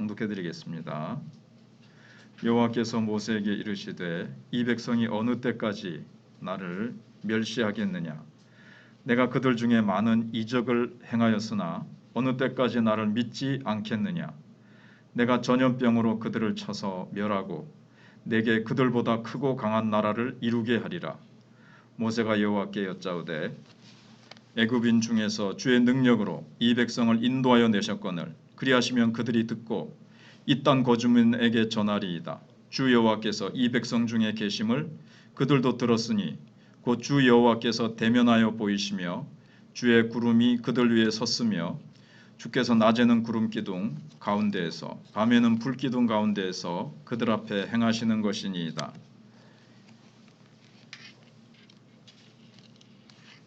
통독해 드리겠습니다. 여호와께서 모세에게 이르시되 이 백성이 어느 때까지 나를 멸시하겠느냐. 내가 그들 중에 많은 이적을 행하였으나 어느 때까지 나를 믿지 않겠느냐. 내가 전염병으로 그들을 쳐서 멸하고 내게 그들보다 크고 강한 나라를 이루게 하리라. 모세가 여호와께 여짜오되 애굽인 중에서 주의 능력으로 이 백성을 인도하여 내셨거늘 그리하시면 그들이 듣고 이 땅 거주민에게 전하리이다. 주 여호와께서 이 백성 중에 계심을 그들도 들었으니 곧 주 여호와께서 대면하여 보이시며 주의 구름이 그들 위에 섰으며 주께서 낮에는 구름 기둥 가운데에서 밤에는 불 기둥 가운데에서 그들 앞에 행하시는 것이니이다.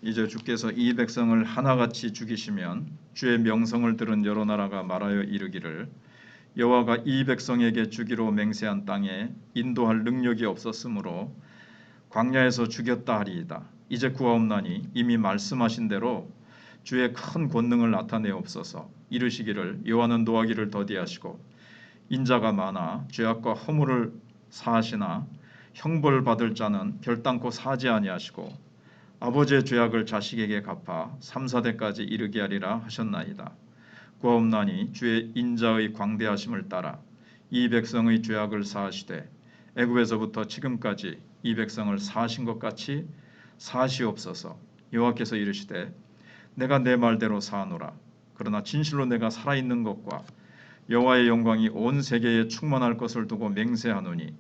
이제 주께서 이 백성을 하나같이 죽이시면 주의 명성을 들은 여러 나라가 말하여 이르기를 여호와가 이 백성에게 주기로 맹세한 땅에 인도할 능력이 없었으므로 광야에서 죽였다 하리이다. 이제 구하옵나니 이미 말씀하신 대로 주의 큰 권능을 나타내옵소서. 이르시기를 여호와는 노하기를 더디하시고 인자가 많아 죄악과 허물을 사하시나 형벌받을 자는 결단코 사지 아니하시고 아버지의 죄악을 자식에게 갚아 3, 4대까지 이르게 하리라 하셨나이다. 구하옵나니 주의 인자의 광대하심을 따라 이 백성의 죄악을 사하시되 애굽에서부터 지금까지 이 백성을 사하신 것 같이 사하시옵소서. 여호와께서 이르시되 내가 내 말대로 사하노라. 그러나 진실로 내가 살아있는 것과 여호와의 영광이 온 세계에 충만할 것을 두고 맹세하노니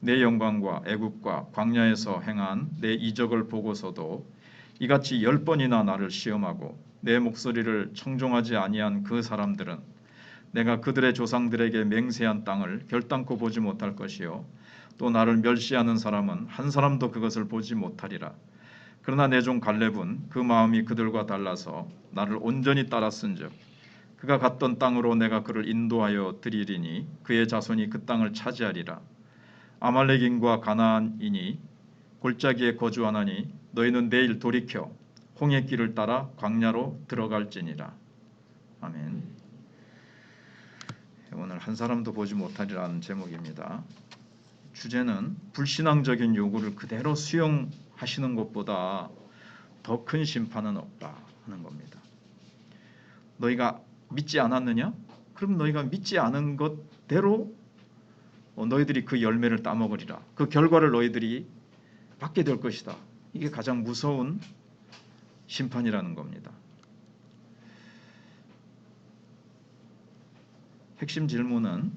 내 영광과 애굽과 광야에서 행한 내 이적을 보고서도 이같이 10번이나 나를 시험하고 내 목소리를 청종하지 아니한 그 사람들은 내가 그들의 조상들에게 맹세한 땅을 결단코 보지 못할 것이요 또 나를 멸시하는 사람은 한 사람도 그것을 보지 못하리라. 그러나 내 종 갈렙은 그 마음이 그들과 달라서 나를 온전히 따랐은즉 그가 갔던 땅으로 내가 그를 인도하여 드리리니 그의 자손이 그 땅을 차지하리라. 아말렉인과 가나안인이 골짜기에 거주하나니 너희는 내일 돌이켜 홍해 길을 따라 광야로 들어갈지니라. 아멘. 오늘 한 사람도 보지 못하리라는 제목입니다. 주제는 불신앙적인 요구를 그대로 수용하시는 것보다 더 큰 심판은 없다 하는 겁니다. 너희가 믿지 않았느냐? 그럼 너희가 믿지 않은 것대로 너희들이 그 열매를 따먹으리라. 그 결과를 너희들이 받게 될 것이다. 이게 가장 무서운 심판이라는 겁니다. 핵심 질문은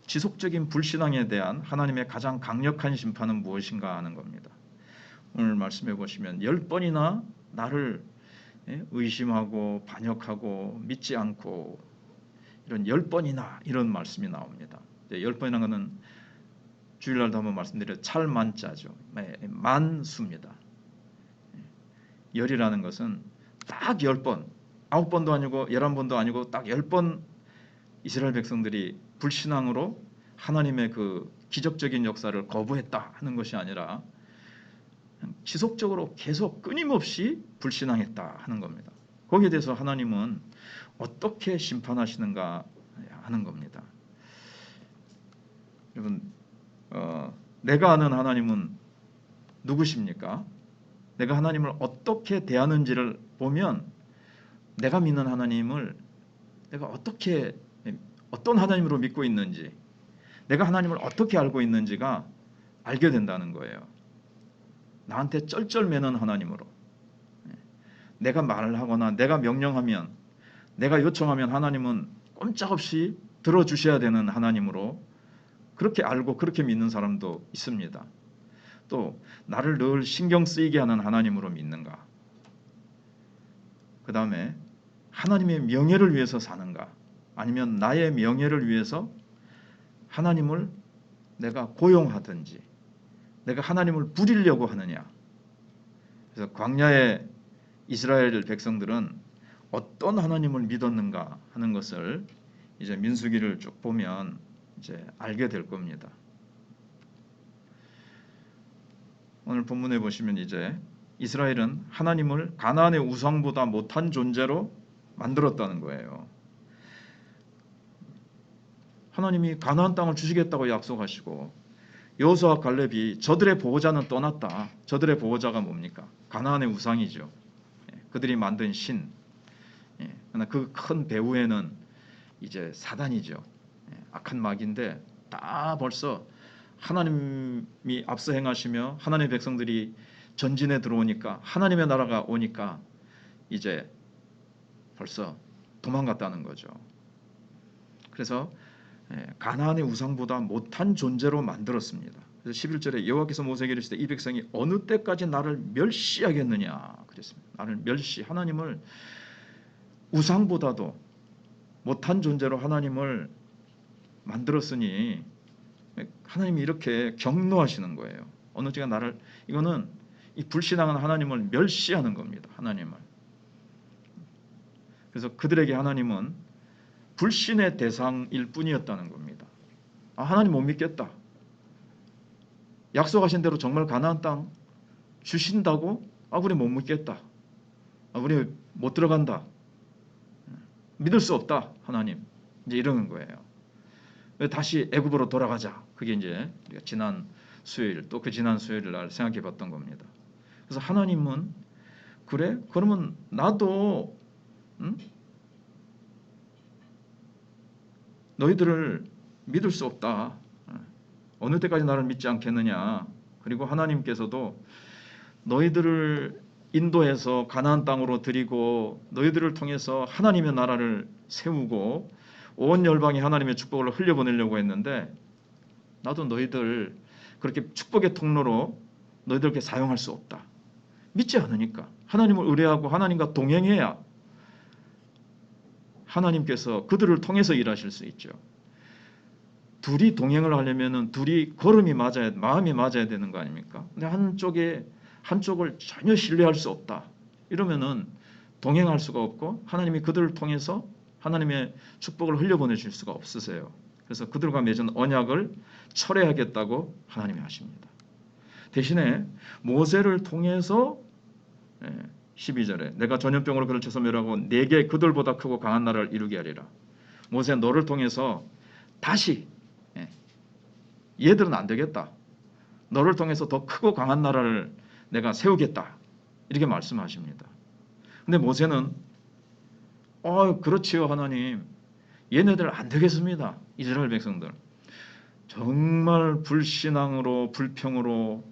지속적인 불신앙에 대한 하나님의 가장 강력한 심판은 무엇인가 하는 겁니다. 오늘 말씀해 보시면 10번이나 나를 의심하고 반역하고 믿지 않고 이런 10번이나 이런 말씀이 나옵니다. 10번이라는 것은 주일날도 한번 말씀드려 찰만자죠. 만수입니다. 열이라는 것은 딱 10번, 9번도 아니고 11번도 아니고 딱 10번 이스라엘 백성들이 불신앙으로 하나님의 그 기적적인 역사를 거부했다 하는 것이 아니라 지속적으로 계속 끊임없이 불신앙했다 하는 겁니다. 거기에 대해서 하나님은 어떻게 심판하시는가 하는 겁니다. 여러분, 내가 아는 하나님은 누구십니까? 내가 하나님을 어떻게 대하는지를 보면 내가 믿는 하나님을 내가 어떤 하나님으로 믿고 있는지, 내가 하나님을 어떻게 알고 있는지가 알게 된다는 거예요. 나한테 쩔쩔매는 하나님으로, 내가 말을 하거나 내가 명령하면, 내가 요청하면 하나님은 꼼짝없이 들어주셔야 되는 하나님으로 그렇게 알고 그렇게 믿는 사람도 있습니다. 또 나를 늘 신경 쓰이게 하는 하나님으로 믿는가? 그 다음에 하나님의 명예를 위해서 사는가? 아니면 나의 명예를 위해서 하나님을 내가 고용하든지 내가 하나님을 부리려고 하느냐? 그래서 광야의 이스라엘 백성들은 어떤 하나님을 믿었는가 하는 것을 이제 민수기를 쭉 보면 이제 알게 될 겁니다. 오늘 본문에 보시면 이제 이스라엘은 하나님을 가나안의 우상보다 못한 존재로 만들었다는 거예요. 하나님이 가나안 땅을 주시겠다고 약속하시고 여호수아와 갈렙이 저들의 보호자는 떠났다. 저들의 보호자가 뭡니까? 가나안의 우상이죠. 그들이 만든 신. 그러나 그 큰 배후에는 이제 사단이죠. 악한 마귀인데 다 벌써 하나님이 앞서 행하시며 하나님의 백성들이 전진에 들어오니까 하나님의 나라가 오니까 이제 벌써 도망갔다는 거죠. 그래서 가나안의 우상보다 못한 존재로 만들었습니다. 그래서 11절에 여호와께서 모세에게 이르시되 이 백성이 어느 때까지 나를 멸시하겠느냐 그랬습니다. 나를 멸시, 하나님을 우상보다도 못한 존재로 하나님을 만들었으니 하나님이 이렇게 경노하시는 거예요. 어느 때가 나를, 이거는 이 불신앙은 하나님을 멸시하는 겁니다. 하나님을. 그래서 그들에게 하나님은 불신의 대상일 뿐이었다는 겁니다. 하나님 못 믿겠다. 약속하신 대로 정말 가나안 땅 주신다고? 우리 못 믿겠다. 우리 못 들어간다. 믿을 수 없다. 하나님. 이제 이러는 거예요. 다시 애굽으로 돌아가자. 그게 이제 우리가 지난 수요일 또 그 지난 수요일 날 생각해 봤던 겁니다. 그래서 하나님은 그래? 그러면 나도 너희들을 믿을 수 없다. 어느 때까지 나를 믿지 않겠느냐. 그리고 하나님께서도 너희들을 인도해서 가나안 땅으로 드리고 너희들을 통해서 하나님의 나라를 세우고 온 열방에 하나님의 축복을 흘려보내려고 했는데 나도 너희들 그렇게 축복의 통로로 너희들께 사용할 수 없다. 믿지 않으니까. 하나님을 의뢰하고 하나님과 동행해야 하나님께서 그들을 통해서 일하실 수 있죠. 둘이 동행을 하려면은 둘이 걸음이 맞아야, 마음이 맞아야 되는 거 아닙니까? 근데 한쪽을 전혀 신뢰할 수 없다. 이러면은 동행할 수가 없고 하나님이 그들을 통해서 하나님의 축복을 흘려보내실 수가 없으세요. 그래서 그들과 맺은 언약을 철회하겠다고 하나님이 하십니다. 대신에 모세를 통해서 12절에 내가 전염병으로 그를 쳐서 멸하고 내게 그들보다 크고 강한 나라를 이루게 하리라. 모세 너를 통해서 다시 얘들은 안 되겠다. 너를 통해서 더 크고 강한 나라를 내가 세우겠다. 이렇게 말씀하십니다. 근데 모세는 그렇지요 하나님. 얘네들 안 되겠습니다. 이스라엘 백성들. 정말 불신앙으로 불평으로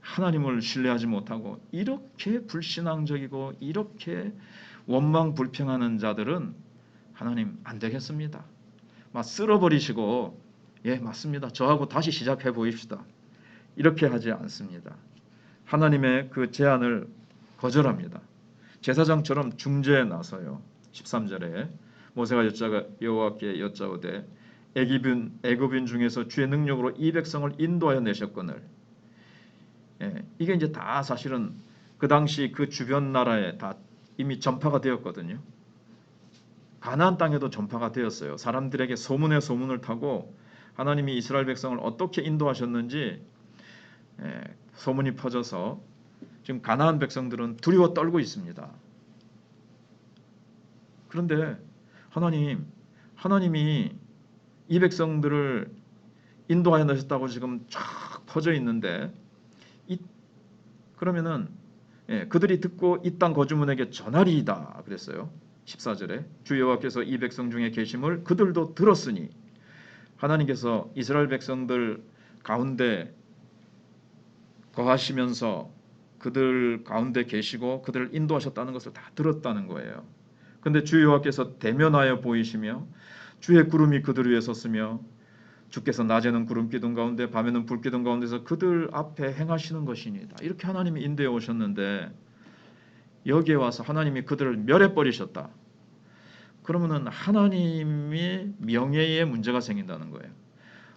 하나님을 신뢰하지 못하고 이렇게 불신앙적이고 이렇게 원망 불평하는 자들은 하나님 안 되겠습니다. 막 쓸어버리시고 맞습니다. 저하고 다시 시작해 보입시다. 이렇게 하지 않습니다. 하나님의 그 제안을 거절합니다. 제사장처럼 중재에 나서요. 13절에 모세가 여호와께 여짜오되 애굽인 중에서 주의 능력으로 이 백성을 인도하여 내셨거늘. 이게 이제 다 사실은 그 당시 그 주변 나라에 다 이미 전파가 되었거든요. 가나안 땅에도 전파가 되었어요. 사람들에게 소문에 소문을 타고 하나님이 이스라엘 백성을 어떻게 인도하셨는지 소문이 퍼져서 지금 가나안 백성들은 두려워 떨고 있습니다. 그런데 하나님이 이 백성들을 인도하여 내셨다고 지금 쫙 퍼져 있는데 그러면은 그들이 듣고 이 땅 거주민에게 전하리이다 그랬어요. 14절에 주 여호와께서 이 백성 중에 계심을 그들도 들었으니 하나님께서 이스라엘 백성들 가운데 거하시면서 그들 가운데 계시고 그들을 인도하셨다는 것을 다 들었다는 거예요. 그런데 주 여호와께서 대면하여 보이시며 주의 구름이 그들 위에 섰으며 주께서 낮에는 구름 기둥 가운데 밤에는 불 기둥 가운데서 그들 앞에 행하시는 것이니이다. 이렇게 하나님이 인도해 오셨는데 여기에 와서 하나님이 그들을 멸해 버리셨다. 그러면은 하나님의 명예에 문제가 생긴다는 거예요.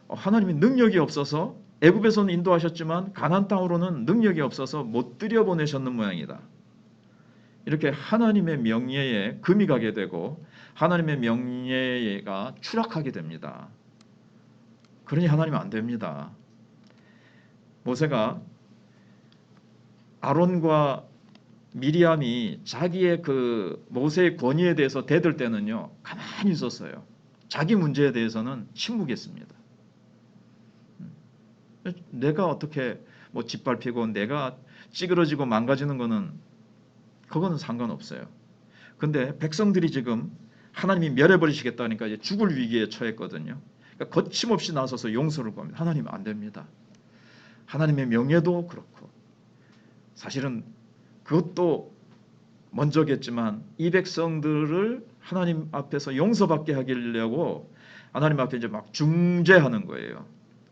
하나님이 능력이 없어서 애굽에서는 인도하셨지만 가나안 땅으로는 능력이 없어서 못 들여보내셨는 모양이다. 이렇게 하나님의 명예에 금이 가게 되고 하나님의 명예가 추락하게 됩니다. 그러니 하나님은 안 됩니다. 모세가 아론과 미리암이 자기의 그 모세의 권위에 대해서 대들 때는요 가만히 있었어요. 자기 문제에 대해서는 침묵했습니다. 내가 어떻게 뭐 짓밟히고 내가 찌그러지고 망가지는 그거는 상관없어요. 근데 백성들이 지금 하나님이 멸해버리시겠다니까 이제 죽을 위기에 처했거든요. 그러니까 거침없이 나서서 용서를 구합니다. 하나님 안 됩니다. 하나님의 명예도 그렇고 사실은 그것도 먼저겠지만 이 백성들을 하나님 앞에서 용서받게 하려고 하나님 앞에 이제 막 중재하는 거예요.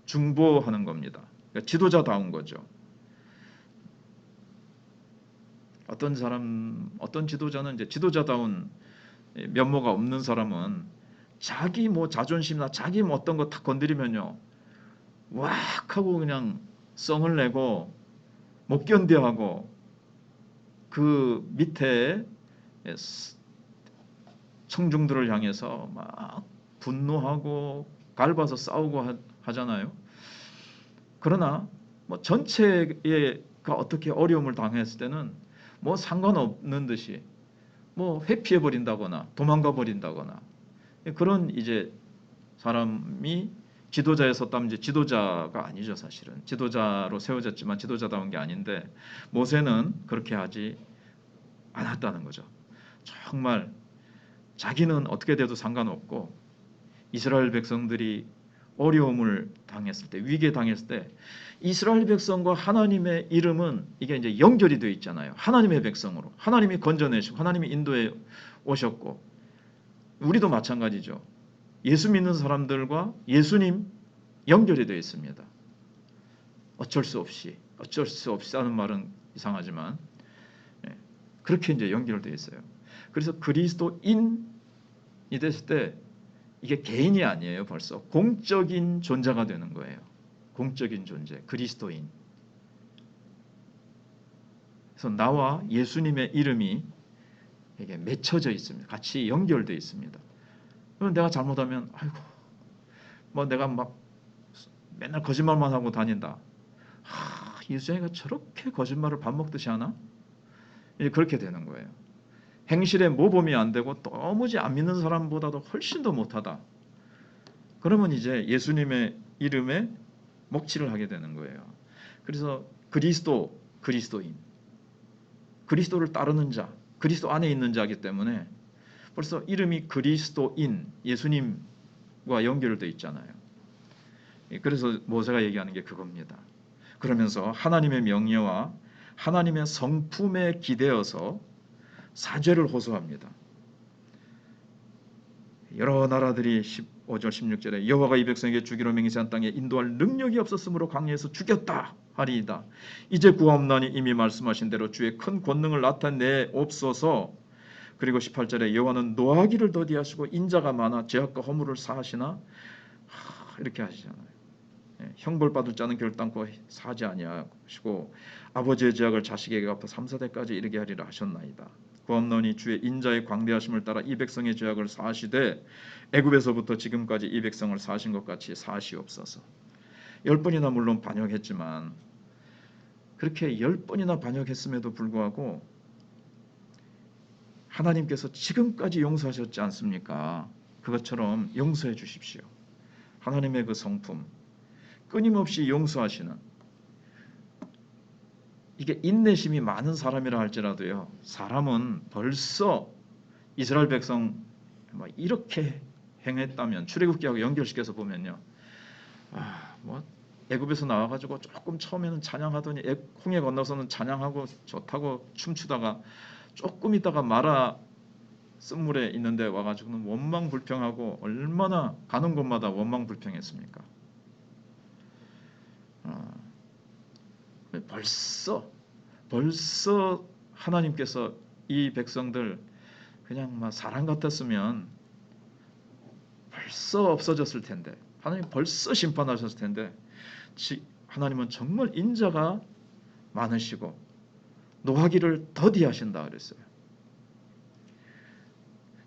중보하는 겁니다. 그러니까 지도자다운 거죠. 어떤 지도자는 이제 지도자다운 면모가 없는 사람은 자기 뭐 자존심이나 자기 뭐 어떤 거 다 건드리면요, 왁 하고 그냥 성을 내고 못 견뎌하고 그 밑에 청중들을 향해서 막 분노하고 갈봐서 싸우고 하잖아요. 그러나 뭐 전체가 어떻게 어려움을 당했을 때는 뭐 상관없는 듯이 뭐 회피해 버린다거나 도망가 버린다거나 그런 이제 사람이 지도자에 섰다면 이제 지도자가 아니죠. 사실은 지도자로 세워졌지만 지도자다운 게 아닌데 모세는 그렇게 하지 않았다는 거죠. 정말 자기는 어떻게 돼도 상관없고 이스라엘 백성들이 어려움을 당했을 때, 위기에 당했을 때 이스라엘 백성과 하나님의 이름은 이게 이제 연결이 되어 있잖아요. 하나님의 백성으로 하나님이 건져내시고 하나님이 인도해 오셨고 우리도 마찬가지죠. 예수 믿는 사람들과 예수님 연결이 되어 있습니다. 어쩔 수 없이 하는 말은 이상하지만 그렇게 이제 연결되어 있어요. 그래서 그리스도인이 됐을 때 이게 개인이 아니에요. 벌써 공적인 존재가 되는 거예요. 공적인 존재, 그리스도인. 그래서 나와 예수님의 이름이 이게 맺혀져 있습니다. 같이 연결되어 있습니다. 그럼 내가 잘못하면 아이고 뭐 내가 막 맨날 거짓말만 하고 다닌다. 예수님이가 저렇게 거짓말을 밥 먹듯이 하나? 이제 그렇게 되는 거예요. 행실에 모범이 안 되고 도무지 안 믿는 사람보다도 훨씬 더 못하다. 그러면 이제 예수님의 이름에 먹칠을 하게 되는 거예요. 그래서 그리스도인, 그리스도를 따르는 자, 그리스도 안에 있는 자이기 때문에 벌써 이름이 그리스도인, 예수님과 연결되어 있잖아요. 그래서 모세가 얘기하는 게 그겁니다. 그러면서 하나님의 명예와 하나님의 성품에 기대어서 사죄를 호소합니다. 여러 나라들이 15절 16절에 여호와가 이 백성에게 주기로 맹세한 땅에 인도할 능력이 없었으므로 광야에서 죽였다 하리이다. 이제 구하옵나니 이미 말씀하신 대로 주의 큰 권능을 나타내옵소서. 그리고 18절에 여호와는 노하기를 더디하시고 인자가 많아 죄악과 허물을 사하시나 이렇게 하시잖아요. 형벌받을 자는 결단코 사지 아니하시고 아버지의 죄악을 자식에게 갚아 3, 4대까지 이르게 하리라 하셨나이다. 구하옵나니 주의 인자의 광대하심을 따라 이 백성의 죄악을 사하시되 애굽에서부터 지금까지 이 백성을 사하신 것 같이 사하시옵소서. 10번이나 물론 반역했지만 그렇게 10번이나 반역했음에도 불구하고 하나님께서 지금까지 용서하셨지 않습니까? 그것처럼 용서해 주십시오. 하나님의 그 성품 끊임없이 용서하시는 이게 인내심이 많은 사람이라 할지라도요. 사람은 벌써 이스라엘 백성 이렇게 행했다면 출애굽기하고 연결시켜서 보면요. 뭐 애굽에서 나와가지고 조금 처음에는 찬양하더니 홍해 건너서는 찬양하고 좋다고 춤추다가 조금 있다가 마라 쓴물에 있는데 와가지고는 원망불평하고 얼마나 가는 곳마다 원망불평했습니까? 벌써 하나님께서 이 백성들 그냥 막 사람 같았으면 벌써 없어졌을 텐데 하나님 벌써 심판하셨을 텐데 하나님은 정말 인자가 많으시고 노하기를 더디하신다 그랬어요.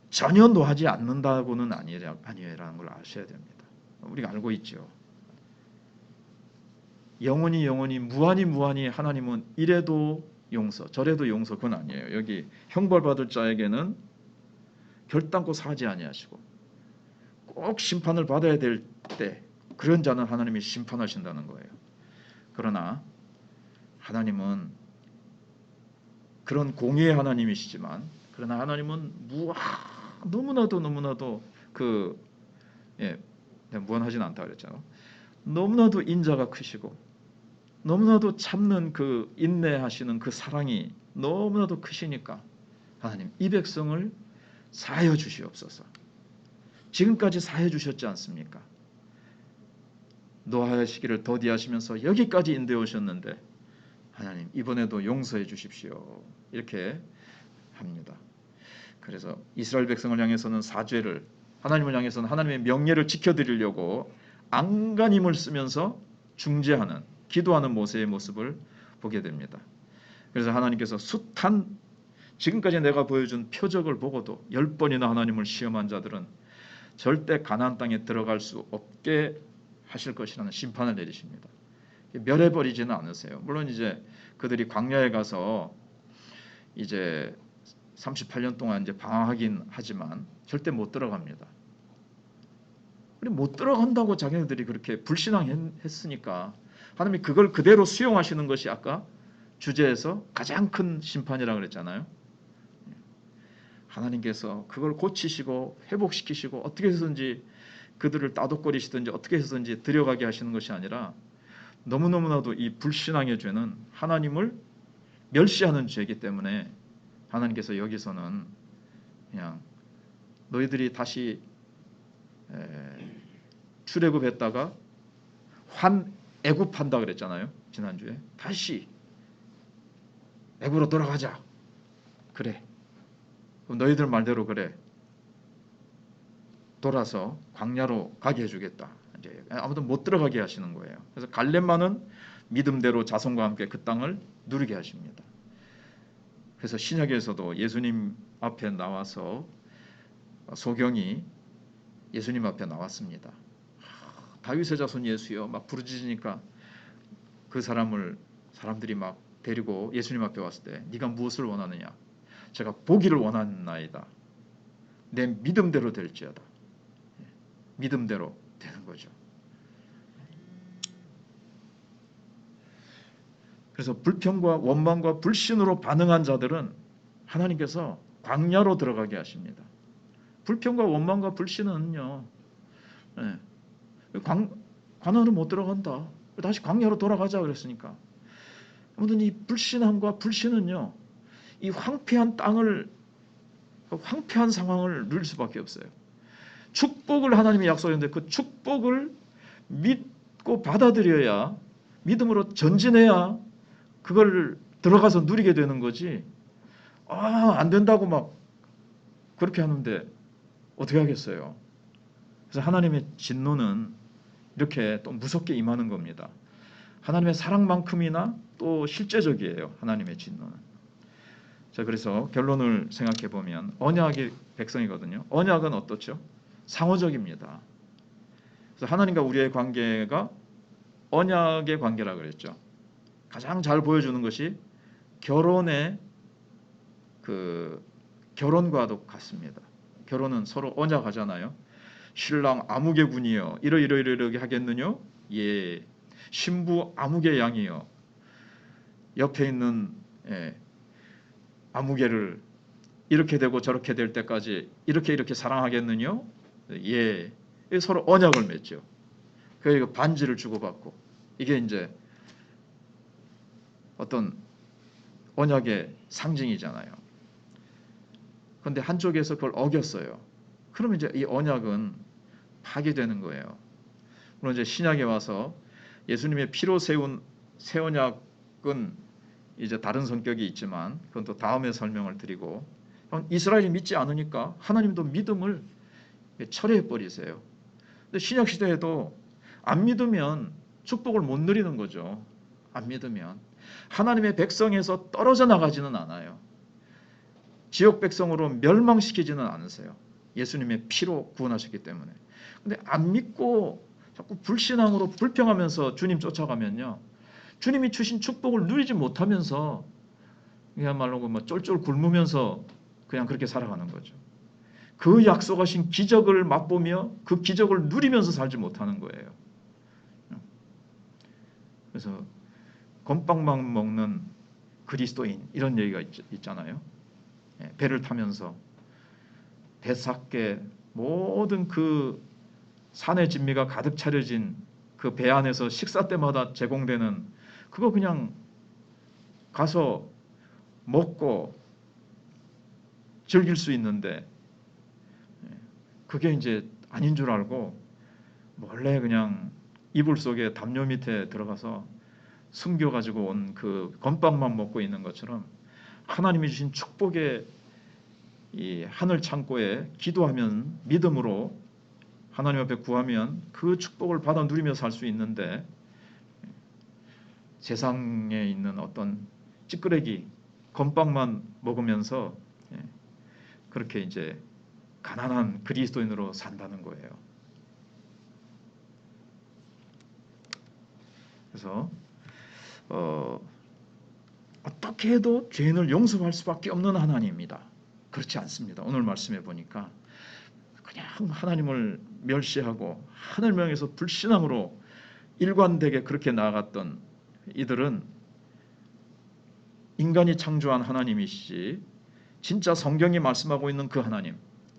전혀 노하지 않는다고는 아니라는 걸 아셔야 됩니다. 우리가 알고 있죠. 영원히 무한히 하나님은 이래도 용서 저래도 용서 그건 아니에요. 여기 형벌받을 자에게는 결단코 사지 아니하시고 꼭 심판을 받아야 될 때 그런 자는 하나님이 심판하신다는 거예요. 그러나 하나님은 그런 공의의 하나님이시지만 그러나 하나님은 너무나도 무한하진 않다 그랬잖아요. 너무나도 인자가 크시고 너무나도 참는 그 인내하시는 그 사랑이 너무나도 크시니까 하나님 이 백성을 사하여 주시옵소서. 지금까지 사하여 주셨지 않습니까? 노아의 시기를 더디하시면서 여기까지 인도해 오셨는데 하나님 이번에도 용서해 주십시오. 이렇게 합니다. 그래서 이스라엘 백성을 향해서는 사죄를, 하나님을 향해서는 하나님의 명예를 지켜드리려고 안간힘을 쓰면서 중재하는, 기도하는 모세의 모습을 보게 됩니다. 그래서 하나님께서 숱한 지금까지 내가 보여준 표적을 보고도 10번이나 하나님을 시험한 자들은 절대 가나안 땅에 들어갈 수 없게 하실 것이라는 심판을 내리십니다. 멸해버리지는 않으세요. 물론 이제 그들이 광야에 가서 이제 38년 동안 이제 방황하긴 하지만 절대 못 들어갑니다. 못 들어간다고 자기네들이 그렇게 불신앙했으니까 하나님이 그걸 그대로 수용하시는 것이 아까 주제에서 가장 큰 심판이라고 그랬잖아요. 하나님께서 그걸 고치시고 회복시키시고 어떻게 해서든지 그들을 따독거리시든지 어떻게 해서든지 들여가게 하시는 것이 아니라 너무너무나도 이 불신앙의 죄는 하나님을 멸시하는 죄이기 때문에 하나님께서 여기서는 그냥 너희들이 다시 출애굽했다가 애굽한다 그랬잖아요. 지난주에. 다시 애굽으로 돌아가자. 그래. 그럼 너희들 말대로 그래. 돌아서 광야로 가게 해주겠다. 이제 아무튼 못 들어가게 하시는 거예요. 그래서 갈렙만은 믿음대로 자손과 함께 그 땅을 누리게 하십니다. 그래서 신약에서도 예수님 앞에 나와서 소경이 예수님 앞에 나왔습니다. 다윗의 자손 예수여 막 부르짖으니까 그 사람들이 막 데리고 예수님 앞에 왔을 때 네가 무엇을 원하느냐? 제가 보기를 원하나이다. 내 믿음대로 될지어다. 믿음대로 되는 거죠. 그래서 불평과 원망과 불신으로 반응한 자들은 하나님께서 광야로 들어가게 하십니다. 불평과 원망과 불신은요. 가나안으로 못 들어간다. 다시 광야로 돌아가자 그랬으니까. 아무튼 이 불신함과 불신은요. 이 황폐한 상황을 누릴 수밖에 없어요. 축복을 하나님이 약속했는데 그 축복을 믿고 받아들여야 믿음으로 전진해야 그걸 들어가서 누리게 되는 거지. 안 된다고 막 그렇게 하는데 어떻게 하겠어요? 그래서 하나님의 진노는 이렇게 또 무섭게 임하는 겁니다. 하나님의 사랑만큼이나 또 실제적이에요. 하나님의 진노는. 자, 그래서 결론을 생각해 보면 언약의 백성이거든요. 언약은 어떻죠? 상호적입니다. 그래서 하나님과 우리의 관계가 언약의 관계라 그랬죠. 가장 잘 보여주는 것이 결혼의 결혼과도 같습니다. 결혼은 서로 언약하잖아요. 신랑 아무개 군이여 이러이러이러게 하겠느냐? 예. 신부 아무개 양이여 옆에 있는 아무개를 이렇게 되고 저렇게 될 때까지 이렇게 사랑하겠느냐? 예. 서로 언약을 맺죠. 그리고 반지를 주고받고 이게 이제 어떤 언약의 상징이잖아요. 그런데 한쪽에서 그걸 어겼어요. 그러면 이제 이 언약은 파괴되는 거예요. 물론 이제 신약에 와서 예수님의 피로 세운 새 언약은 이제 다른 성격이 있지만 그건 또 다음에 설명을 드리고 이스라엘이 믿지 않으니까 하나님도 믿음을 철회해 버리세요. 근데 신약 시대에도 안 믿으면 축복을 못 누리는 거죠. 안 믿으면 하나님의 백성에서 떨어져 나가지는 않아요. 지역 백성으로 멸망시키지는 않으세요. 예수님의 피로 구원하셨기 때문에. 근데 안 믿고 자꾸 불신앙으로 불평하면서 주님 쫓아가면요. 주님이 주신 축복을 누리지 못하면서 그야말로 쫄쫄 굶으면서 그냥 그렇게 살아가는 거죠. 그 약속하신 기적을 맛보며 그 기적을 누리면서 살지 못하는 거예요. 그래서 건빵만 먹는 그리스도인 이런 얘기가 있잖아요. 배를 타면서 배삭게 모든 그 산의 진미가 가득 차려진 그 배 안에서 식사 때마다 제공되는 그거 그냥 가서 먹고 즐길 수 있는데 그게 이제 아닌 줄 알고 몰래 그냥 이불 속에 담요 밑에 들어가서 숨겨가지고 온 그 건빵만 먹고 있는 것처럼 하나님이 주신 축복의 이 하늘 창고에 기도하면 믿음으로 하나님 앞에 구하면 그 축복을 받아 누리며 살 수 있는데 세상에 있는 어떤 찌끄레기 건빵만 먹으면서 그렇게 이제 가난한 그리스도인으로 산다는 거예요. 그래서 어떻게 해도 죄인을 용서할 수밖에 없는 하나님입니다. 그렇지 않습니다. 오늘 말씀해 보니까 그냥 하나님을 멸시하고 하늘 명에서 불신앙으로 일관되게 그렇게 나아갔던 이들은 인간이 창조한 하나님이시지 진짜 성경이 말씀하고 있는 그 하나님,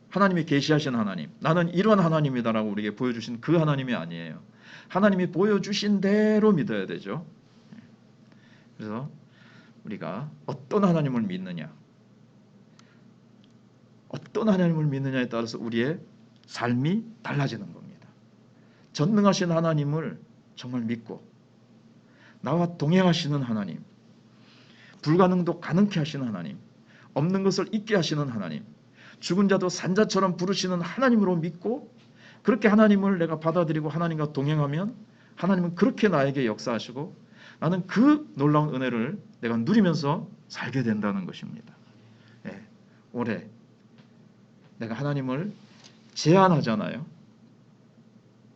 하나님이 계시하신 하나님, 나는 이런 하나님이다라고 우리에게 보여주신 그 하나님이 아니에요. 하나님이 보여주신 대로 믿어야 되죠. 그래서 우리가 어떤 하나님을 믿느냐, 어떤 하나님을 믿느냐에 따라서 우리의 삶이 달라지는 겁니다. 전능하신 하나님을 정말 믿고 나와 동행하시는 하나님, 불가능도 가능케 하시는 하나님, 없는 것을 있게 하시는 하나님, 죽은 자도 산자처럼 부르시는 하나님으로 믿고 그렇게 하나님을 내가 받아들이고 하나님과 동행하면 하나님은 그렇게 나에게 역사하시고 나는 그 놀라운 은혜를 내가 누리면서 살게 된다는 것입니다. 올해 내가 하나님을 제한하잖아요.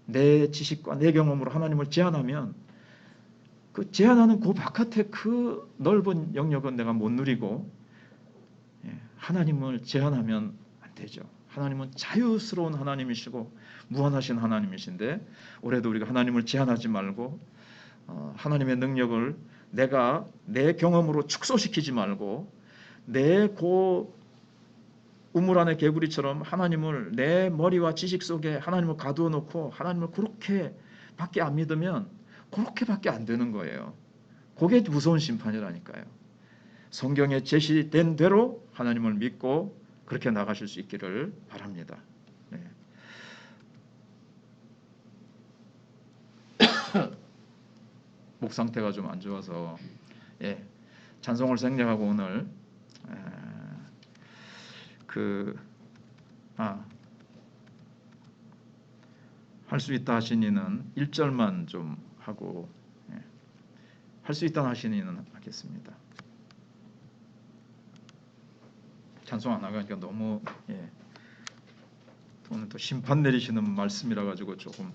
내 지식과 내 경험으로 하나님을 제한하면 그 제한하는 그 바깥의 그 넓은 영역은 내가 못 누리고 하나님을 제한하면 안 되죠. 하나님은 자유스러운 하나님이시고 무한하신 하나님이신데 올해도 우리가 하나님을 제한하지 말고 하나님의 능력을 내가 내 경험으로 축소시키지 말고 내 우물 안의 개구리처럼 하나님을 내 머리와 지식 속에 하나님을 가두어 놓고 하나님을 그렇게밖에 안 믿으면 그렇게밖에 안 되는 거예요. 그게 무서운 심판이라니까요. 성경에 제시된 대로 하나님을 믿고 그렇게 나가실 수 있기를 바랍니다. 목 상태가 좀 안 좋아서 찬송을 생략하고 오늘 할 수 있다 하신 이는 1절만 좀 하고 할 수 있다 하신 이는 하겠습니다. 찬송 안 하니까 너무 오늘 또 심판 내리시는 말씀이라 가지고 조금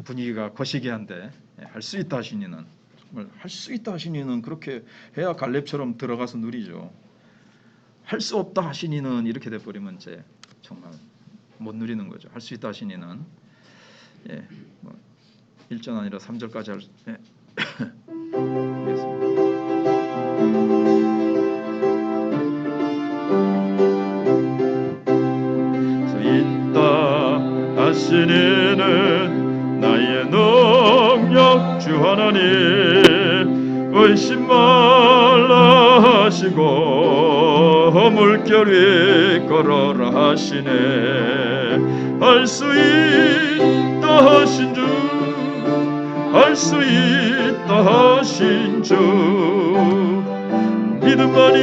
분위기가 거시기한데 할 수 있다 하신 이는 정말 할 수 있다 하신 이는 그렇게 해야 갈렙처럼 들어가서 누리죠. 할 수 없다 하신 이는 이렇게 돼버리면 이제 정말 못 누리는 거죠. 할 수 있다 하신 이는 1절 아니라 3절까지 하겠습니다. 하신 이는 나의 능력 주 하나님 의심 말라 하시고 물결 위 걸어라 하시네. 할 수 있다 하신 주, 할 수 있다 하신 주, 믿음만이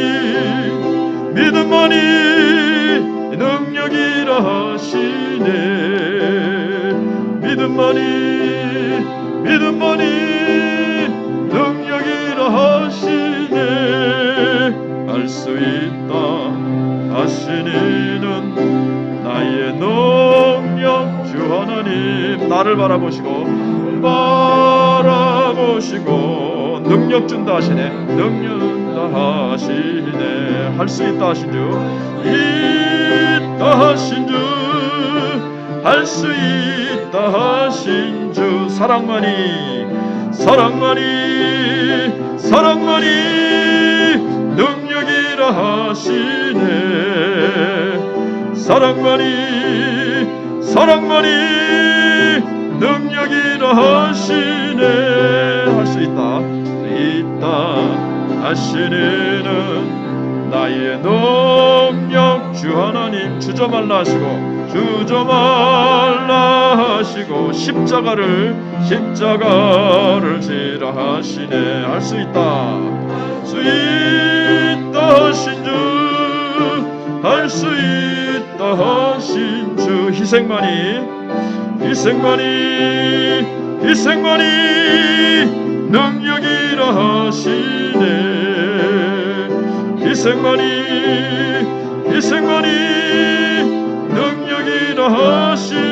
능력이라 하시네. 믿음만이 능력이라 하시네. 할 수 있다 하시니는 나의 능력 주 하나님 나를 바라보시고 능력 준다 하시네. 능력 준다 하시네. 할 수 있다 하신 주 할 수 있다 하신 주 사랑만이 능력이라 하시네. 사랑만이 능력이라 하시네. 할 수 있다 하시는 나의 능력 주 하나님 주저말라 하시고 십자가를 지라 하시네. 할 수 있다 하신 주 할 수 있다 하신 주 희생만이 능력이라 하시네. 희생만이 능력이라 하시네.